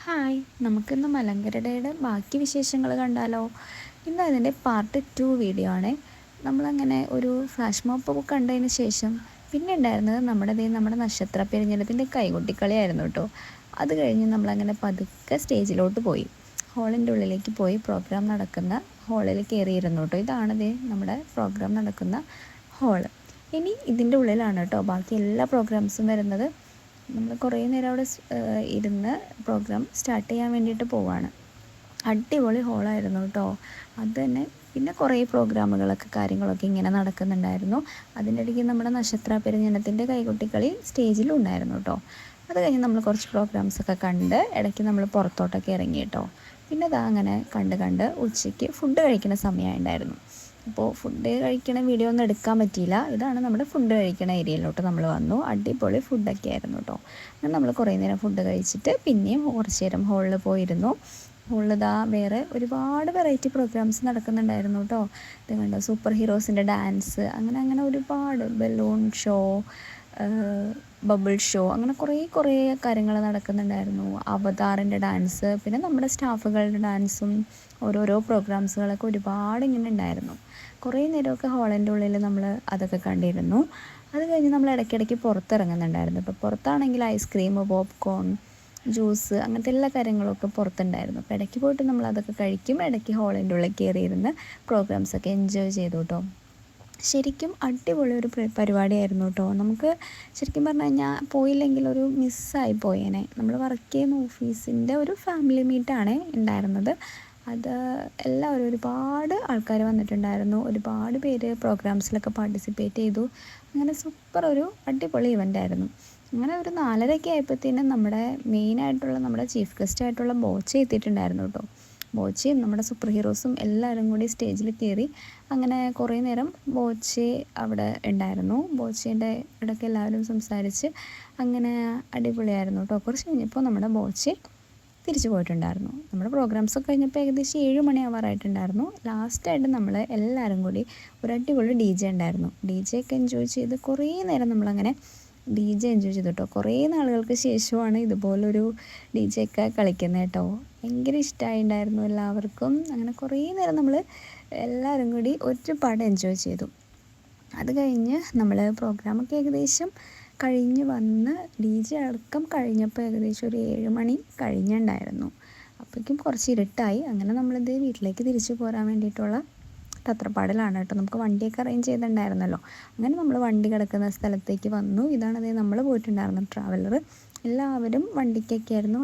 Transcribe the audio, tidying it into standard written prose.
Hi, നമുക്കിന്ന് മലങ്കരയുടെ ബാക്കി വിശേഷങ്ങൾ കണ്ടാലോ? ഇന്ന് അതിൻ്റെ പാർട്ട് 2 വീഡിയോ ആണ്. നമ്മളങ്ങനെ ഒരു ഫ്ലാഷ് മോപ്പ് കണ്ടതിന് ശേഷം പിന്നെ ഉണ്ടായിരുന്നത് നമ്മുടെ നക്ഷത്ര പെരുഞ്ഞെടുപ്പിൻ്റെ കൈകൊട്ടിക്കളിയായിരുന്നു കേട്ടോ. അത് കഴിഞ്ഞ് നമ്മളങ്ങനെ പതുക്കെ സ്റ്റേജിലോട്ട് പോയി, ഹാളിൻ്റെ ഉള്ളിലേക്ക് പോയി പ്രോഗ്രാം നടക്കുന്ന ഹാളിൽ കയറിയിരുന്നു കേട്ടോ. ഇതാണതേ നമ്മുടെ പ്രോഗ്രാം നടക്കുന്ന ഹാള്. ഇനി ഇതിൻ്റെ ഉള്ളിലാണ് കേട്ടോ ബാക്കി എല്ലാ പ്രോഗ്രാംസും വരുന്നത്. നമ്മൾ കുറേ നേരം അവിടെ ഇരുന്ന് പ്രോഗ്രാം സ്റ്റാർട്ട് ചെയ്യാൻ വേണ്ടിയിട്ട് പോവാണ്. അടിപൊളി ഹോളായിരുന്നു കേട്ടോ. അത് തന്നെ പിന്നെ കുറേ പ്രോഗ്രാമുകളൊക്കെ കാര്യങ്ങളൊക്കെ ഇങ്ങനെ നടക്കുന്നുണ്ടായിരുന്നു. അതിൻ്റെ ഇടയ്ക്ക് നമ്മുടെ നക്ഷത്ര പെരുഞ്ഞനത്തിൻ്റെ കൈകൊട്ടിക്കളി സ്റ്റേജിലും ഉണ്ടായിരുന്നു കേട്ടോ. അത് കഴിഞ്ഞ് നമ്മൾ കുറച്ച് പ്രോഗ്രാംസൊക്കെ കണ്ട് ഇടയ്ക്ക് നമ്മൾ പുറത്തോട്ടൊക്കെ ഇറങ്ങി കേട്ടോ. പിന്നെ അതാ അങ്ങനെ കണ്ട് ഉച്ചയ്ക്ക് ഫുഡ് കഴിക്കുന്ന സമയമുണ്ടായിരുന്നു. അപ്പോൾ ഫുഡ് കഴിക്കണ വീഡിയോ ഒന്നും എടുക്കാൻ പറ്റിയില്ല. ഇതാണ് നമ്മുടെ ഫുഡ് കഴിക്കണ ഏരിയയിലോട്ട് നമ്മൾ വന്നു. അടിപൊളി ഫുഡൊക്കെ ആയിരുന്നു കേട്ടോ. അങ്ങനെ നമ്മൾ കുറേ നേരം ഫുഡ് കഴിച്ചിട്ട് പിന്നെയും കുറച്ച് നേരം ഹോളിൽ പോയിരുന്നു. ഹോളിൽ വേറെ ഒരുപാട് വെറൈറ്റി പ്രോഗ്രാംസ് നടക്കുന്നുണ്ടായിരുന്നു കേട്ടോ. ഇത് കണ്ടോ, സൂപ്പർ ഹീറോസിൻ്റെ ഡാൻസ്, അങ്ങനെ ഒരുപാട് ബലൂൺ ഷോ, ബബിൾ ഷോ, അങ്ങനെ കുറേ കാര്യങ്ങൾ നടക്കുന്നുണ്ടായിരുന്നു. അവതാറിൻ്റെ ഡാൻസ്, പിന്നെ നമ്മുടെ സ്റ്റാഫുകളുടെ ഡാൻസും ഓരോരോ പ്രോഗ്രാംസുകളൊക്കെ ഒരുപാട് ഇങ്ങനെ ഉണ്ടായിരുന്നു. കുറേ നേരമൊക്കെ ഹാളിൻ്റെ ഉള്ളിൽ നമ്മൾ അതൊക്കെ കണ്ടിരുന്നു. അത് കഴിഞ്ഞ് നമ്മൾ ഇടയ്ക്കിടയ്ക്ക് പുറത്തിറങ്ങുന്നുണ്ടായിരുന്നു. ഇപ്പോൾ പുറത്താണെങ്കിൽ ഐസ്ക്രീം, പോപ്കോൺ, ജ്യൂസ്, അങ്ങനത്തെ എല്ലാ കാര്യങ്ങളൊക്കെ പുറത്തുണ്ടായിരുന്നു. അപ്പോൾ ഇടയ്ക്ക് പോയിട്ട് നമ്മൾ അതൊക്കെ കഴിക്കും. ഇടയ്ക്ക് ഹാളിൻ്റെ ഉള്ളിൽ കയറിയിരുന്ന് പ്രോഗ്രാംസൊക്കെ എൻജോയ് ചെയ്തു കേട്ടോ. ശരിക്കും അടിപൊളി ഒരു പരിപാടിയായിരുന്നു കേട്ടോ. നമുക്ക് ശരിക്കും പറഞ്ഞു കഴിഞ്ഞാൽ പോയില്ലെങ്കിൽ ഒരു മിസ്സായി പോയേനെ. നമ്മൾ വർക്ക് ചെയ്യുന്ന ഓഫീസിൻ്റെ ഒരു ഫാമിലി മീറ്റാണ് ഉണ്ടായിരുന്നത്. അത് എല്ലാവരും ഒരുപാട് ആൾക്കാർ വന്നിട്ടുണ്ടായിരുന്നു. ഒരുപാട് പേര് പ്രോഗ്രാംസിലൊക്കെ പാർട്ടിസിപ്പേറ്റ് ചെയ്തു. അങ്ങനെ സൂപ്പർ ഒരു അടിപൊളി ഇവൻ്റായിരുന്നു. അങ്ങനെ ഒരു 4:30 ആയപ്പോഴത്തേനും നമ്മുടെ ചീഫ് ഗസ്റ്റായിട്ടുള്ള ബോച്ച എത്തിയിട്ടുണ്ടായിരുന്നു കേട്ടോ. ബോച്ചയും നമ്മുടെ സൂപ്പർ ഹീറോസും എല്ലാവരും കൂടി സ്റ്റേജിൽ കയറി. അങ്ങനെ കുറേ നേരം ബോച്ചെ അവിടെ ഉണ്ടായിരുന്നു. ബോച്ചേൻ്റെ ഇടയ്ക്ക് എല്ലാവരും സംസാരിച്ച് അങ്ങനെ അടിപൊളിയായിരുന്നു കേട്ടോ. കുറച്ച് കഴിഞ്ഞപ്പോൾ നമ്മുടെ ബോച്ചെ തിരിച്ചു പോയിട്ടുണ്ടായിരുന്നു. നമ്മുടെ പ്രോഗ്രാംസൊക്കെ കഴിഞ്ഞപ്പോൾ ഏകദേശം 7 മണി ആവാറായിട്ടുണ്ടായിരുന്നു. ലാസ്റ്റായിട്ട് നമ്മൾ എല്ലാവരും കൂടി ഒരു അടിപൊളി DJ ഉണ്ടായിരുന്നു. DJ ഒക്കെ എൻജോയ് ചെയ്ത് കുറേ നേരം നമ്മളങ്ങനെ DJ എൻജോയ് ചെയ്തു കേട്ടോ. കുറേ നാളുകൾക്ക് ശേഷമാണ് ഇതുപോലൊരു DJ ഒക്കെ കളിക്കുന്നത് കേട്ടോ. ഭയങ്കര ഇഷ്ടമായിട്ടുണ്ടായിരുന്നു എല്ലാവർക്കും. അങ്ങനെ കുറേ നേരം നമ്മൾ എല്ലാവരും കൂടി ഒരുപാട് എൻജോയ് ചെയ്തു. അത് കഴിഞ്ഞ് നമ്മൾ പ്രോഗ്രാമൊക്കെ ഏകദേശം കഴിഞ്ഞ് വന്ന് DJ അടക്കം കഴിഞ്ഞപ്പോൾ ഏകദേശം ഒരു 7 മണി കഴിഞ്ഞിട്ടുണ്ടായിരുന്നു. അപ്പോഴേക്കും കുറച്ച് ഇരുട്ടായി. അങ്ങനെ നമ്മളിത് വീട്ടിലേക്ക് തിരിച്ചു പോരാൻ വേണ്ടിയിട്ടുള്ള തത്രപ്പാടിലാണ് കേട്ടോ. നമുക്ക് വണ്ടിയൊക്കെ അറേഞ്ച് ചെയ്തിട്ടുണ്ടായിരുന്നല്ലോ. അങ്ങനെ നമ്മൾ വണ്ടി കിടക്കുന്ന സ്ഥലത്തേക്ക് വന്നു. ഇതാണത് നമ്മൾ പോയിട്ടുണ്ടായിരുന്ന ട്രാവലർ. എല്ലാവരും വണ്ടിക്കൊക്കെ ആയിരുന്നു